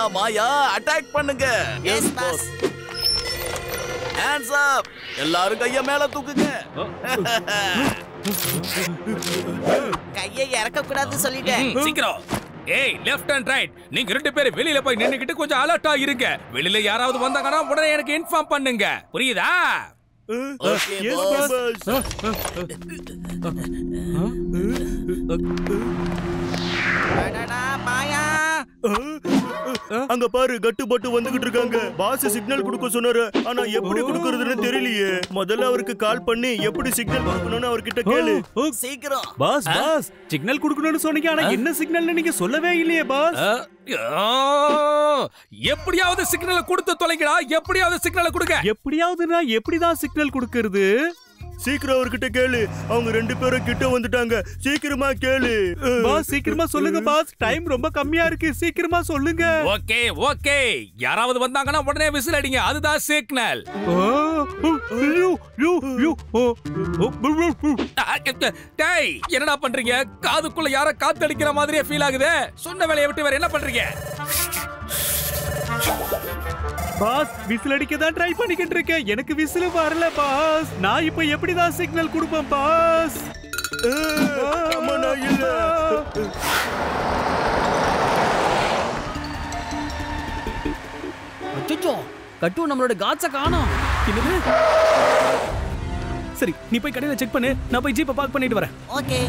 Meena Maya attack பண்ணுங்க. Yes boss. Hands up. எல்லாரும் கைய மேல தூக்குங்க. கையை இறக்க கூடாது சொல்லிட்டேன். சீக்கிரம். ஏய் லெஃப்ட் அண்ட் ரைட், நீங்க ரெண்டு பேரும் வெளியில போய் நின்னுக்கிட்டு கொஞ்சம் அலர்ட்டா இருங்க. வெளியில யாராவது வந்தாங்கன்னா உடனே எனக்கு இன்ஃபார்ம் பண்ணுங்க. புரியுதா? Okay boss. அடடா மாயா. அங்க பாரு கட்டு பட்டு வந்துகிட்டு இருக்காங்க. பாஸ் சிக்னல் கொடுக்க சொன்னாரு, ஆனா எப்படி கொடுக்கறதுன்னு தெரியலையே. முதல்ல அவருக்கு கால் பண்ணி எப்படி சிக்னல் கொடுக்கணும்னு அவர்கிட்ட கேளு. சீக்கிரம். பாஸ் பாஸ் சிக்னல் கொடுக்கணும்னு சொன்னீங்க, ஆனா என்ன சிக்னல்னு நீங்க சொல்லவே இல்லையே பாஸ். எப்படியாவது சிக்னலை கொடுத்து தொலைங்கடா. எப்படியாவது சிக்னலை கொடுங்க. எப்படியாவதுனா எப்படிதான் சிக்னல் கொடுக்கறது? சீக்கிரம் அவர்கிட்ட கேளு. அவங்க ரெண்டு பேரும் கிட்ட வந்துட்டாங்க. சீக்கிரமா கேளு பாஸ். சீக்கிரமா சொல்லுங்க பாஸ், டைம் ரொம்ப கம்மியா இருக்கு. சீக்கிரமா சொல்லுங்க. ஓகே ஓகே, யாராவது வந்தாங்கன்னா உடனே விசில் அடிங்க. அதுதான் சிக்னல். டேய் என்னடா பண்றீங்க? காதுக்குள்ள யார காத்து அடிக்கிற மாதிரியே ஃபீல் ஆகுது. சொன்ன வேலையை விட்டு வேற என்ன பண்றீங்க? பாஸ் விசில் அடிக்க தான் ட்ரை பண்ணிக்கிட்டு இருக்கேன். எனக்கு விசில் வரல பாஸ். நான் இப்ப எப்படிதான் சிக்னல் கொடுப்பேன் பாஸ்? அம்மா நான் இல்ல. அச்சச்சோ, கட்டு நம்மளோட காட்ஸ காணோம். சரி நீ போய் கடையில செக் பண்ணு, நான் போய் ஜீப்பை பார்க் பண்ணிட்டு வரேன். ஓகே.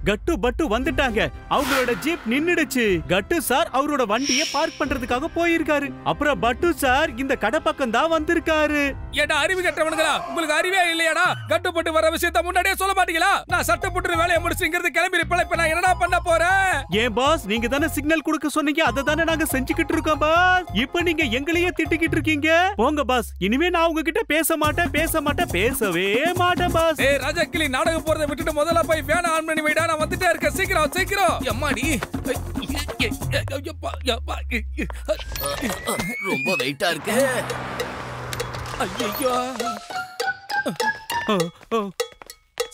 கட்டு பட்டு வந்துட்டாங்க. அவங்களோட ஜீப் நின்னுடுச்சு. கட்டு சார் அவரோட வண்டியை பார்க் பண்றதுக்காக போயிருக்காரு. அப்புறம் பட்டு சார் இந்த கடை பக்கம் தான் வந்திருக்காரு. ஏடா அறிவு கட்டவனுங்களா, உங்களுக்கு அறிவே இல்லையாடா? கட்டுப்பட்டு வர விஷயத்தை முன்னாடியே சொல்ல மாட்டீங்களா? நான் சட்டப்பட்டு வேலையை முடிச்சுங்கிறது கிளம்பி இப்ப நான் என்னடா பண்ண போறேன்? ஏன் பாஸ், நீங்க தானே சிக்னல் கொடுக்க சொன்னீங்க, அதை தானே நாங்க செஞ்சுக்கிட்டு இருக்கோம் பாஸ். இப்ப நீங்க எங்களையே திட்டிக்கிட்டு இருக்கீங்க. போங்க பாஸ், இனிமே நான் உங்ககிட்ட பேச மாட்டேன் பேசவே மாட்டேன் பாஸ். ஏய் ராஜா கிளி, நாடகம் போறதை விட்டுட்டு முதல்ல போய் ஃபேன் ஆன் பண்ணி வைடா. நான் வந்துட்டே இருக்கேன். சீக்கிரம் சீக்கிரம். அம்மாடி ரொம்ப வெயிட்டா இருக்கு. ஐயோ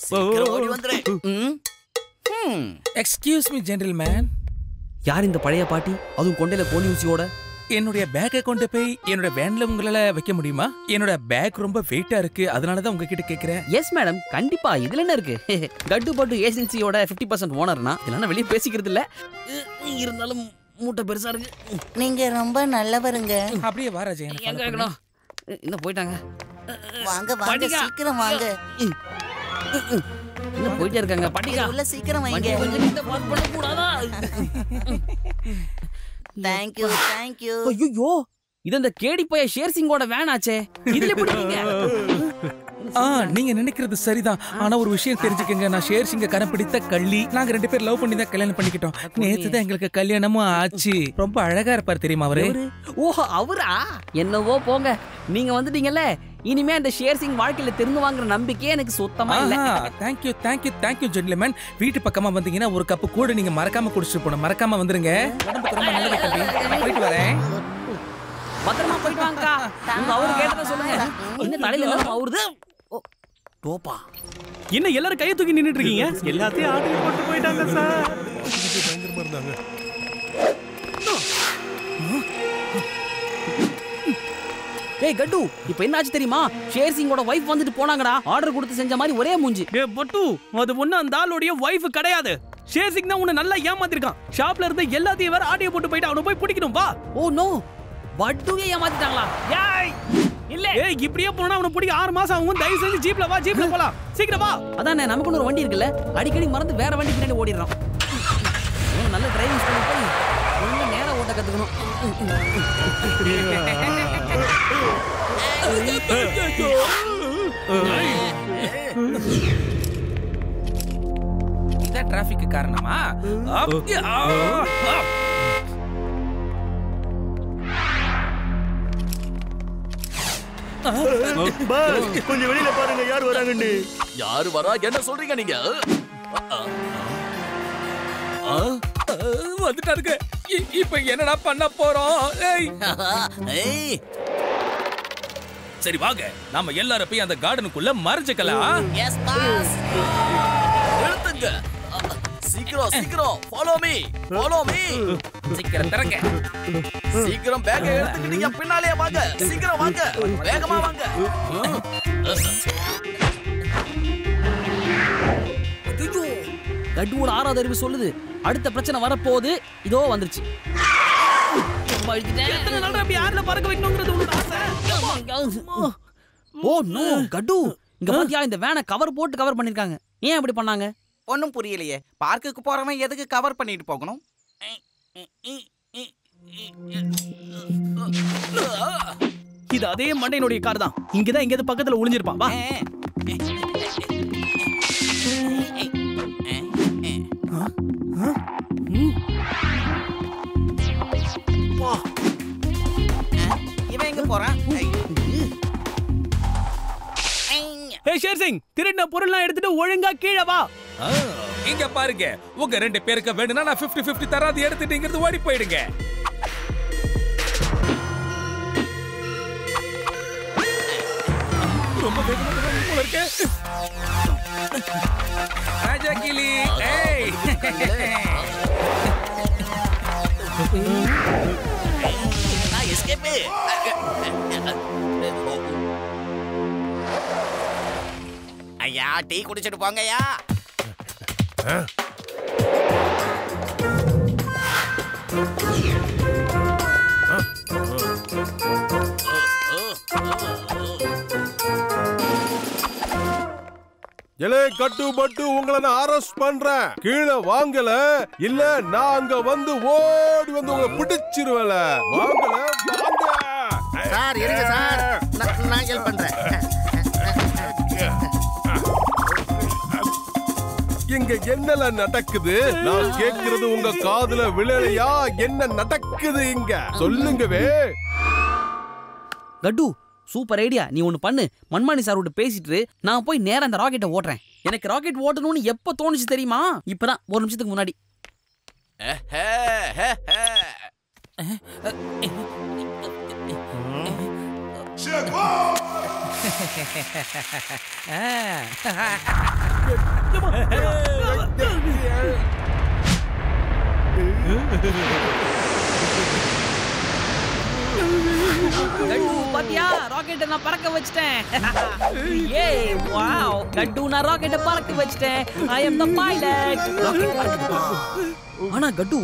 சீக்கிரம் ஓடி வந்துரு. Excuse me gentleman. யார் இந்த பழைய பாட்டி, அதுவும் கொண்டையில கோணி ஊசியோட? என்னுடைய பேக்கை கொண்டு போய் என்னோட வேன்ல உங்களால வைக்க முடியுமா? என்னோட பேக் ரொம்ப வெயிட்டா இருக்கு, அதனாலதான் உங்ககிட்ட கேக்குறேன். எஸ் மேடம், கண்டிப்பா. இதுல என்ன இருக்கு? கட்டு பட்டு ஏஜென்சியோட 50% ஓனர்னா இதெல்லாம் வெளியே பேசிக்கிறது இல்ல. இருந்தாலும் மூட்டை பெருசா இருக்கு. நீங்க ரொம்ப நல்லவருங்க. அப்படியே வா ராஜா. எங்க இருக்கணும்? இன்னும் போயிட்டாங்க. வாங்க வாங்க சீக்கிரம் வாங்க. இன்னும் போயிட்டே இருக்காங்க. பாட்டிகா உள்ள சீக்கிரம் வைங்க. கொஞ்சம் கிட்ட பார்க் பண்ண கூடாதா? Thank you thank you. ஐயோ, இது அந்த கேடி பைய ஷேர் சிங்கோட வேன் ஆச்சே. இதுல எப்படி நீங்க? நீங்க நினைக்கிறது சரிதான். ஆனா ஒரு விஷயம் தெரிஞ்சுக்கங்க, நான் ஷேர் சிங்க கரம் பிடித்த கள்ளி. நாங்க ரெண்டு பேர் லவ் பண்ணி தான் கல்யாணம் பண்ணிக்கிட்டோம். நேத்து தான் எங்களுக்கு கல்யாணமும் ஆச்சு. ரொம்ப அழகா இருப்பாரு தெரியுமா அவரு? ஓஹோ அவரா? என்னவோ போங்க. நீங்க வந்துட்டீங்கல்ல, இனிமே அந்த ஷேர் சிங் வாழ்க்கையில தெரிந்து வாங்குற நம்பிக்கையே எனக்கு சுத்தமா இல்ல. Thank you thank you thank you gentleman. வீட்டு பக்கமா வந்தீங்கன்னா ஒரு கப்பு கூட நீங்க மறக்காம குடிச்சிட்டு போணும். மறக்காம வந்துருங்க. உடம்புக்கு ரொம்ப நல்லது தம்பி. போயிட்டு வரேன். பத்திரமா போயிட்டு வாங்கக்கா. உங்க அவரு கேட்டத சொல்லுங்க. என்ன தலையில என்ன அவருது? டோப்பா. என்ன எல்லாரும் கையை தூக்கி நின்னுட்டு இருக்கீங்க? எல்லாத்தையும் ஆட்டுக்கு போட்டு போயிட்டாங்க சார். பயங்கரமா இருந்தாங்க. ஏய் கட்டு, இப்போ என்ன ஆச்சு தெரியுமா? ஷேர் சிங்கோட வைஃப் வந்துட்டு போனாங்கடா. ஆர்டர் கொடுத்து செஞ்ச மாதிரி ஒரே மூஞ்சி. டேய் பட்டு, அது ஒண்ணு அந்த ஆளுடைய வைஃப் கிடையாது. ஷேர் சிங் தான் உன்னை நல்லா ஏமாத்திருக்கான். ஷாப்ல இருந்து எல்லாத்தையும் வேற ஆட்டிய போட்டு போயிட்டு அவனை போய் பிடிக்கணும் வா. ஓ நோ, பட்டுவே ஏமாத்திட்டாங்களா? ஏய் இல்ல, ஏய் இப்படியே போனா அவனை பிடிக்க 6 மாசம் ஆகும். தயவு செஞ்சு ஜீப்ல வா, ஜீப்ல போலாம். சீக்கிரம் வா. அதானே, நமக்கு ஒரு வண்டி இருக்குல்ல, அடிக்கடி மறந்து வேற வண்டி பின்னாடி ஓடிடுறான். நல்ல டிரைவிங் ஸ்கூல் போய் ஒழுங்கா நேரா ஓட்ட கத்துக்கணும். இதான் டிராபிக் காரணமா? கொஞ்சம் வெளியில பாருங்க யார் வராங்கன்னு. யாரு வரா? என்ன சொல்றீங்க நீங்க? வந்துட்டாருங்க. இப்ப என்னடா பண்ண போறோம்? சரி வாங்க, நாம எல்லாரும் போய் அந்த கார்டனுக்குள்ள மறைஞ்சுக்கலாம். நிறுத்துங்க. சீக்கிரம் சீக்கிரம் ஃபாலோ மீ சீக்கிரம் திறங்க. சீக்கிரம் பேக்கை எடுத்துக்கிட்டீங்க பின்னாலே வாங்க சீக்கிரம் வாங்க வேகமா வாங்க ஐயோ, கட்டுவோட 6வது அறிவு சொல்லுது அடுத்த பிரச்சனை வரப்போகுது. இதோ வந்துருச்சு. எத்தனை நாள் அப்படி யாருல பறக்க வைக்கணும்ங்கிறது உங்களுக்கு ஆசை? ஓ நோ கட்டு, இங்க பாத்தியா இந்த வேனை கவர் போட்டு கவர் பண்ணிருக்காங்க. ஏன் அப்படி பண்ணாங்க? ஒன்னும் புரியலையே. பார்க்குக்கு போறவன் எதுக்கு கவர் பண்ணிட்டு போகணும்? இது அதே மண்டையனுடைய கார் தான். இங்கதான் எங்கேயாவது பக்கத்துல ஒளிஞ்சிருப்பான். வா. இவன் எங்க போறான்? ஏய் ஷேர் சிங், திருடின பொருள்லாம் எடுத்துட்டு ஒழுங்கா கீழே வா. இங்க பாருங்க, உங்க 2 பேருக்கு வேணும்னா நான் 50-50 தராது எடுத்துட்டீங்கிறது ஓடி போயிடுங்க. ரொம்ப வேகமா போல இருக்கு. ராஜா கிளி, ஏய் நான் எஸ்கேப் ஐயா டீ குடிச்சிட்டு போங்கய்யா. எலே கட்டு பட்டு உங்களை நான் அரெஸ்ட் பண்றேன். கீழே வாங்கல இல்ல நான் அங்க வந்து ஓடி வந்து உங்களை பிடிச்சிருவேல. வாங்கல வாங்க சார் இருங்க சார், நான் ஹெல்ப் பண்றேன். இங்க என்னல நடக்குது? நான் கேக்குறது உங்க காதுல விழலையா? என்ன நடக்குது இங்க சொல்லுங்கவே. கட்டு சூப்பர் ஐடியா. நீ ஒண்ணு பண்ணு, மன்மானி சார் விட்டு பேசிட்டு நான் போய் நேரா அந்த ராக்கெட்டை ஓட்டுறேன். எனக்கு ராக்கெட் ஓட்டணும்னு எப்ப தோணுச்சு தெரியுமா? இப்பதான் 1 நிமிஷத்துக்கு முன்னாடி. பாத்தியா, ராக்கெட்டை நான் பறக்க வச்சிட்டேன். ஏய் வாவ், கட்டு நான் ராக்கெட்டை பறக்க வச்சிட்டேன். ஐ அம் தி பைலட். ராக்கெட் பறக்குது. ஆனா கட்டு,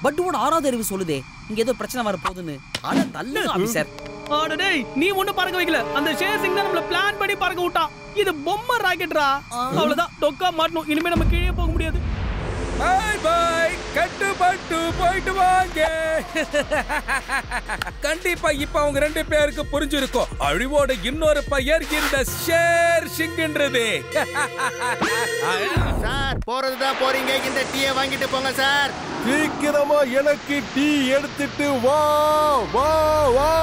பட்டுவோட 6வது அறிவு சொல்லுதே இங்க ஏதோ பிரச்சனை வர போகுதுன்னு. ஆனா தள்ளுங்க ஆபீசர். ஆட டேய், நீ ஒண்ணும் பறக்க வைக்கல. அந்த ஷேர் சிங் தான் நம்மள பிளான் பண்ணி பறக்க விட்டான். இது பொம்மை ராக்கெட்ரா. அவ்வளவுதான், டொக்கா மாட்டணும். இனிமே நம்ம கீழே போக முடியாது. பை பை கட்டு பட்டு போயிட்டு வாங்க. கண்டிப்பா இப்ப அவங்க 2 பேருக்கு புரிஞ்சிருக்கும் அழிவோட இன்னொரு பெயர் இந்த ஷேர் சிங்ன்றது. சார் போறதுதான் போறீங்க, இந்த டீயை வாங்கிட்டு போங்க சார். சீக்கிரமா எனக்கு டீ எடுத்துட்டு வா வா வா.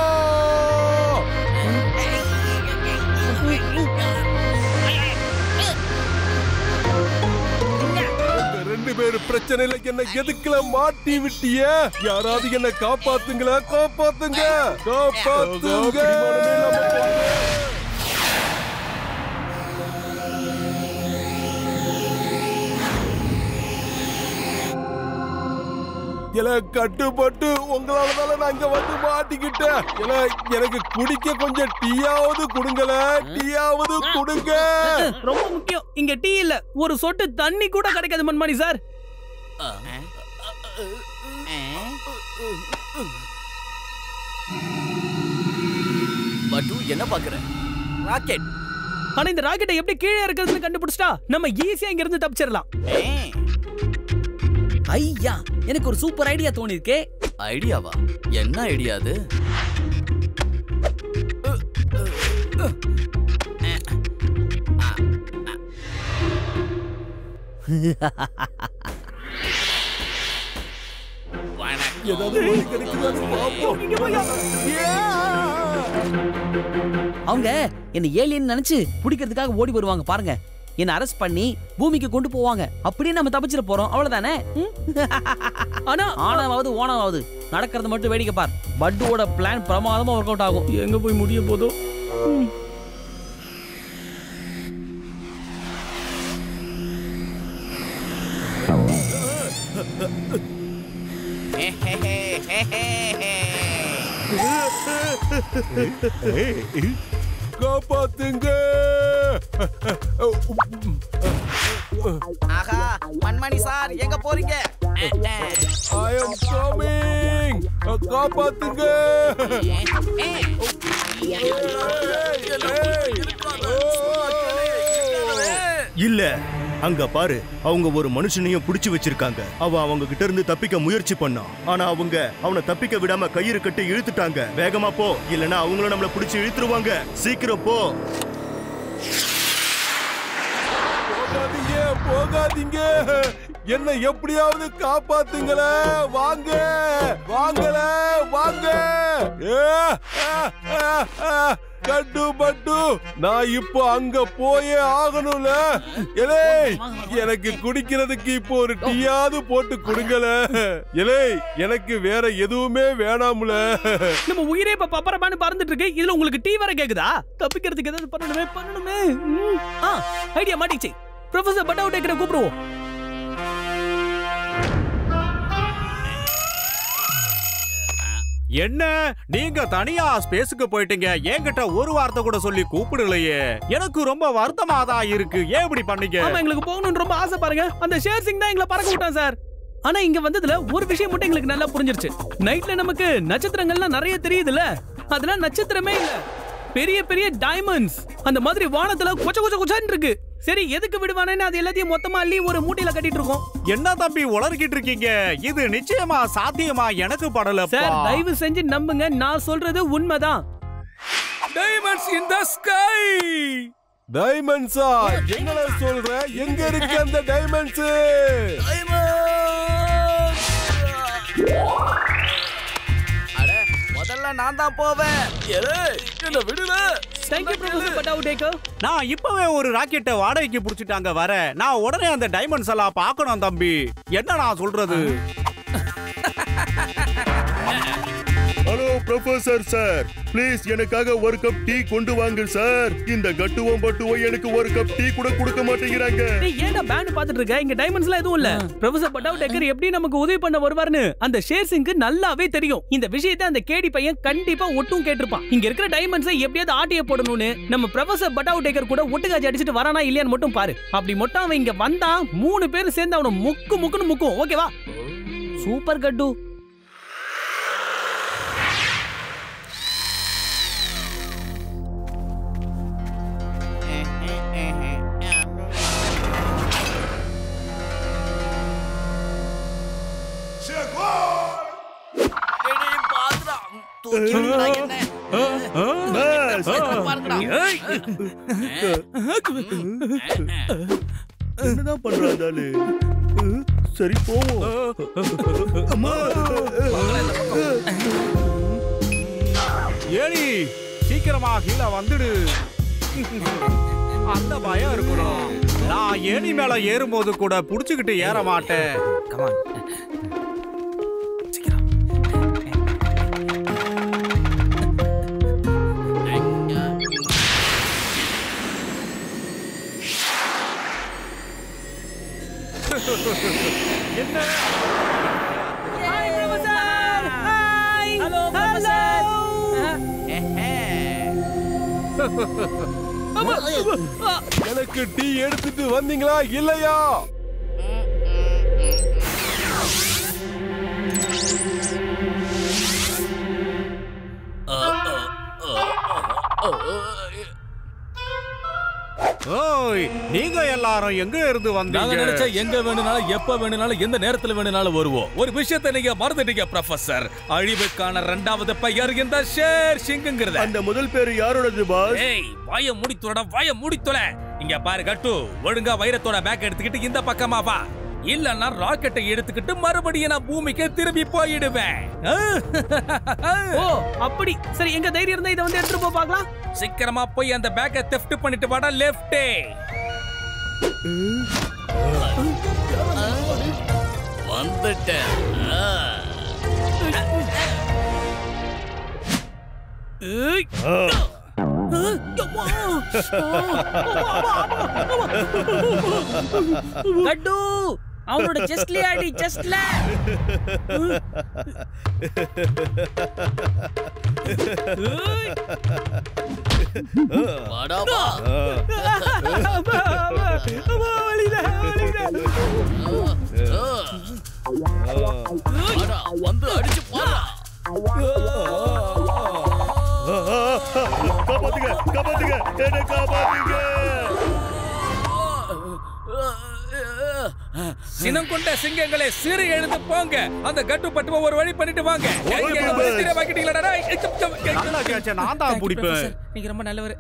2 பேரும் பிரச்சனையில என்ன எதுக்குல மாட்டி விட்டிய? யாராவது என்ன காப்பாத்துங்களா? காப்பாத்துங்க காப்பாத்துங்க. கட்டுப்பட்டு உங்களால நான் இங்க வந்து மாட்டிக்கிட்டேன். எனக்கு குடிக்க கொஞ்சம் டீயாவது கொடுங்கல. டீயாவது கொடுங்க. ரொம்ப முக்கியம், இங்க டீ இல்ல, ஒரு சொட்டு தண்ணி கூட கிடைக்காது மன்மானி சார். பட்டு என்ன பாக்குற? ராக்கெட். ஆனா இந்த ராக்கெட்டை எப்படி கீழே இருக்கிறதுன்னு கண்டுபிடிச்சிட்டா நம்ம ஈஸியா இங்க இருந்து தப்பிச்சிடலாம். ஐயா, எனக்கு ஒரு சூப்பர் ஐடியா தோணிருக்கே. ஐடியாவா? என்ன ஐடியா அது? அவங்க என்ன ஏலியன் நினைச்சு பிடிக்கிறதுக்காக ஓடி வருவாங்க பாருங்க. என்ன அரெஸ்ட் பண்ணி பூமிக்கு கொண்டு போவாங்க. அப்படியே நம்ம தப்பிச்சிட போறோம், அவ்வளவுதானே? ஆனா ஆனாவது ஓனாவது நடக்கிறது மட்டும் வேடிக்கை பார். பட்டுவோட பிளான் பிரமாதமா ஒர்க் அவுட் ஆகும். எங்க போய் முடிய போதோ. காப்பாத்துங்க. ஆஹா, மண்மணி சார் எங்க போறீங்க? I am coming. காப்பாத்துங்க. இல்ல, அங்க பாரு, அவங்க ஒரு மனுஷனையும் புடிச்சு வச்சிருக்காங்க. அவங்க கிட்ட இருந்து தப்பிக்க முயற்சி பண்ணான். ஆனா அவங்க அவனை தப்பிக்க விடாம கயிறு கட்டி இழுத்துட்டாங்க. வேகமா போ, இல்லனா அவங்களும் நம்மள புடிச்சு இழுத்துருவாங்க. சீக்கிரம் போ. போகாதீங்க, போகாதீங்க. என்ன எப்படியாவது காப்பாத்துங்களே. வாங்க, வாங்கல, வாங்க. கட்டு பட்டு, நான் இப்போ அங்க போயே ஆகணும்ல. எலே, எனக்கு குடிக்கிறதுக்கு இப்போ ஒரு டீயாவது போட்டு கொடுங்கல. எலே, எனக்கு வேற எதுவுமே வேணாம்ல. நம்ம உயிரே இப்ப பப்பரமானு பறந்துட்டு இருக்கு. இதுல உங்களுக்கு டீ வர கேக்குதா? தப்பிக்கிறதுக்கு ஏதாவது பண்ணணுமே. ஐடியா மாட்டிச்சு. ப்ரொஃபசர் பட்டவுடேக்கரை கூப்பிடுவோம். என்ன நீங்க தனியா ஸ்பேஸுக்கு போயிட்டீங்க? என்கிட்ட ஒரு வார்த்தை கூட சொல்லி கூப்பிடலையே. எனக்கு ரொம்ப வருத்தமா தான் இருக்கு. ஏன் இப்படி பண்ணீங்க? ஆமா, எங்களுக்கு போகணும்னு ரொம்ப ஆசை பாருங்க. அந்த ஷேர் சிங் தான் எங்களை பறக்க விட்டான் சார். ஆனா இங்க வந்ததுல ஒரு விஷயம் மட்டும் எங்களுக்கு நல்லா புரிஞ்சிருச்சு. நைட்ல நமக்கு நட்சத்திரங்கள்லாம் நிறைய தெரியுதுல்ல, அதெல்லாம் நட்சத்திரமே இல்ல, பெரிய பெரிய டைமண்ட்ஸ். அந்த மாதிரி வானத்துல கொச்சன்னு இருக்கு. சரி, எதுக்கு விடுவானேன்னு அது எல்லாத்தையும் மொத்தமா அள்ளி ஒரு மூட்டையில கட்டிட்டு இருக்கோம். என்ன தம்பி உளறிக்கிட்டு இருக்கீங்க? இது நிச்சயமா சாத்தியமா எனக்கு படல சார். தயவு செஞ்சு நம்புங்க, நான் சொல்றது உண்மைதான். Diamonds in the sky. டைமண்ட்ஸா? என்னல சொல்ற? எங்க இருக்கு அந்த டைமண்ட்ஸ்? முதல்ல நான் தான் போவேன். என்ன விடுல. Thank you ப்ரொஃபசர் பட்டவுடேக்கர். நான் இப்பவே ஒரு ராக்கெட்டை வாடகைக்கு புடிச்சிட்டாங்க வர. நான் உடனே அந்த டைமண்ட்ஸ் எல்லாம் பார்க்கணும் தம்பி. என்ன நான் சொல்றது? ஹலோ ப்ரொஃபசர் சார், ப்ளீஸ் எனக்காக ஒரு கப் டீ கொண்டு வாங்க சார். இந்த கட்டுவோம் பட்டுவோம் எனக்கு ஒரு கப் டீ கூட கொடுக்க மாட்டேங்கிறாங்க. நீ ஏன்டா பேண்ட் பாத்துட்டு இருக்க? இங்க டைமண்ட்ஸ்லாம் எதுவும் இல்ல. ப்ரொஃபசர் பட்டவுடேக்கர் எப்படி நமக்கு உதவி பண்ண வருவார்னு அந்த ஷேர் சிங்க்கு நல்லாவே தெரியும். இந்த விஷயத்தை அந்த கேடி பையன் கண்டிப்பா ஒட்டும் கேட்டிருப்பான். இங்க இருக்கிற டைமண்ட்ஸை எப்படியாவது ஆட்டிய போடணும்னு நம்ம ப்ரொஃபசர் பட்டவுடேக்கர் கூட ஒட்டுக்காச்சி அடிச்சிட்டு வரானா இல்லையான்னு மட்டும் பாரு. அப்படி மட்டும் அவன் இங்க வந்தா 3 பேர் சேர்ந்து அவனை முக்குன்னு முக்கும். ஓகேவா? சூப்பர் கட்டு. என்னதான் பண்றாரு? சரி போவோம். ஏடி சீக்கிரமா கீழே வந்துடு. அந்த பயம் இருக்கணும். நான் ஏணி மேல ஏறும்போது கூட புடிச்சுக்கிட்டு ஏற மாட்டேன். கமான். என்ன? Hi professor. Hi. Hello professor. எனக்கு டீ எடுத்துட்டு வந்தீங்களா இல்லையா? ஓய், நீங்க எல்லாரும் எங்க இருந்து நாங்க வந்தீங்க? நினைச்சா எங்க வேணும்னாலும் எப்ப வேணும்னாலும் எந்த நேரத்துல வேணும்னாலும் வருவோம். ஒரு விஷயத்தை நீங்க மறந்துட்டீங்க ப்ரொஃபசர். அழிவுக்கான 2வது பெயர் இந்த ஷேர் சிங்ங்கிறது. அந்த முதல் பேரு யாரோடது பாஸ்? ஏய், வாய முடித்தோட. இங்க பாரு கட்டு, ஒழுங்கா வைரத்தோட பேக் எடுத்துக்கிட்டு இந்த பக்கமா வா. இல்லன்னா ராக்கெட்டை எடுத்துக்கிட்டு மறுபடியும் நான் பூமிக்கு திரும்பி போயிடுவேன். ஓ, அப்படி. சரி, எங்க தைரியம் இருந்தா இதை வந்து எடுத்துட்டு போ பார்க்கலாம். சீக்கிரமா போய் அந்த பேக்கை தெஃப்ட் பண்ணிட்டு வாடா லெஃப்டே. வந்துட்டேன். ஏய். கட்டு, அவனோட செஸ்ட்ல அடி, செஸ்ட்ல. வாடா வா. வாடா, வந்து அடிச்சு போடா. காப்பாத்துங்க, காப்பாத்துங்க, என்ன காப்பாத்துங்க. சினம் கொண்ட சிங்கங்களே சிறு எழுந்து போங்க. அந்த கட்டு பட்டுவ ஒரு வழி பண்ணிட்டு வாங்க. நல்லா கேச்ச, நான் தான் பிடிப்பேன். நீங்க ரொம்ப நல்லவர்.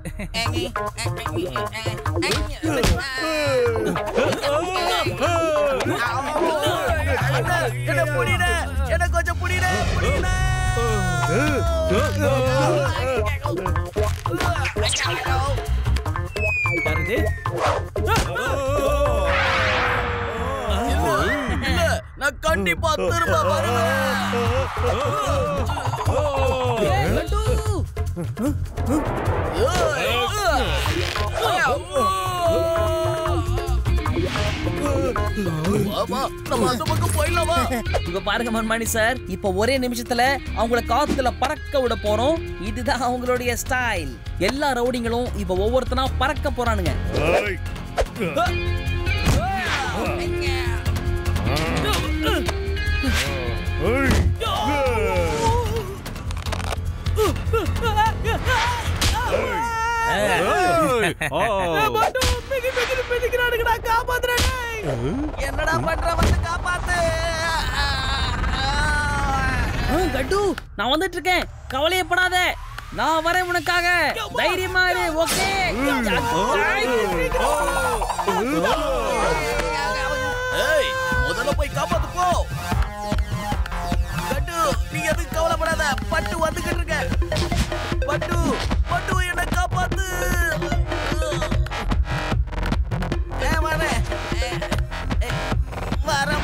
என்ன புடிட, என்ன கொஞ்சம் புடிட, புடிட. இல்ல, நான் கண்டிப்பா திரும்ப வருவேன். இங்க பாருங்க மன்மானி சார், இப்ப ஒரே நிமிஷத்துல அவங்கள காத்துல பறக்க விட போறோம். இதுதான் அவங்களுடைய ஸ்டைல். எல்லா ரவுடிங்களும் இப்ப ஒவ்வொருத்தனா பறக்க போறானுங்க. என்னடா பண்ற, வந்து காப்பாத்து. கட்டு, நான் வந்துட்டு இருக்கேன், கவலையப்படாத. நான் வரேன் உனக்காக. தைரியமா இரு. ஓகே. ஏய், முதல்ல போய் காப்பாத்து போ. கட்டு, நீ எதுக்கு கவலைப்படாத. பட்டு வந்துகிட்டு இருக்க. பட்டு, பட்டு என்ன காப்பாத்து.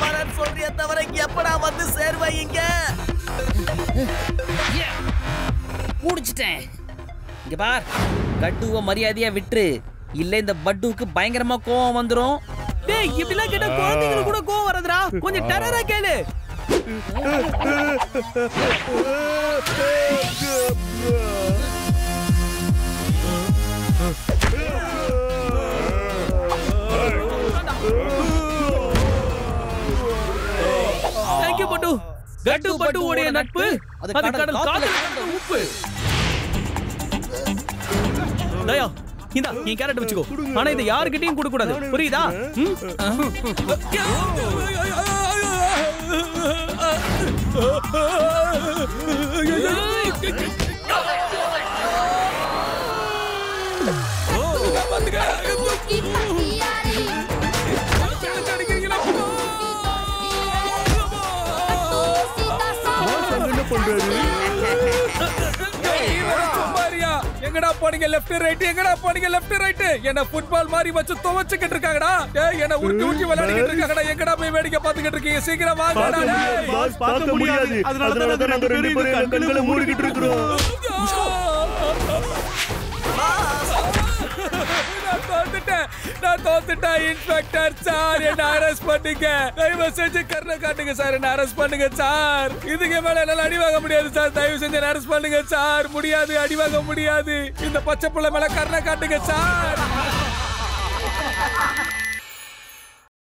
வரேன்னு சொல்றிய தவிர எப்படா வந்து சேர்வைங்க. முடிச்சிட்டேன். இங்க பார், கட்டுவ மரியாதையா விட்டுரு, இல்ல இந்த பட்டுவுக்கு பயங்கரமா கோவம் வந்துரும். டேய், இப்படிலாம் கேட்டா குழந்தைங்களுக்கு கூட கோவம் வரதுடா. கொஞ்சம் டெரரா கேளு. தேங்க்யூ பட்டு. கட்டு பட்டு உடைய நட்பு அது கடல் காத்துல கண்ட உப்பு. தயா, இந்தா நீ கேரட் வச்சுக்கோ. ஆனா இதை யாருக்கிட்டையும் கொடுக்க கூடாது, புரியுதா? எங்கடா போனீங்க லெஃப்ட் ரைட், எங்கடா போனீங்க லெஃப்ட் ரைட்? என்ன ஃபுட்பால் மாதிரி வச்சு துவச்சிக்கிட்டு இருக்காங்கடா. டேய், என்ன உருட்டி உருட்டி விளையாடிக்கிட்டு இருக்காங்கடா. எங்கடா போய் வேடிக்கை பார்த்துக்கிட்டு இருக்கீங்க? சீக்கிரம் வாங்கடா. டேய், பாஸ் பார்க்க முடியாது. அதனால தான் நாங்க ரெண்டு பேரும் கண்களை மூடிக்கிட்டு இருக்கோம். நான் தோத்துட்டேன் இன்ஸ்பெக்டர் சார். என்ன அரெஸ்ட் பண்ணுங்க. தயவு செஞ்சு கருணை காட்டுங்க சார். என்ன அரெஸ்ட் பண்ணுங்க சார். இதுக்கு மேல என்னால அடி வாங்க முடியாது சார். தயவு செஞ்சு என்ன அரெஸ்ட் பண்ணுங்க சார். முடியாது, அடி வாங்க முடியாது. இந்த பச்சை புள்ள மேல கருணை காட்டுங்க சார்.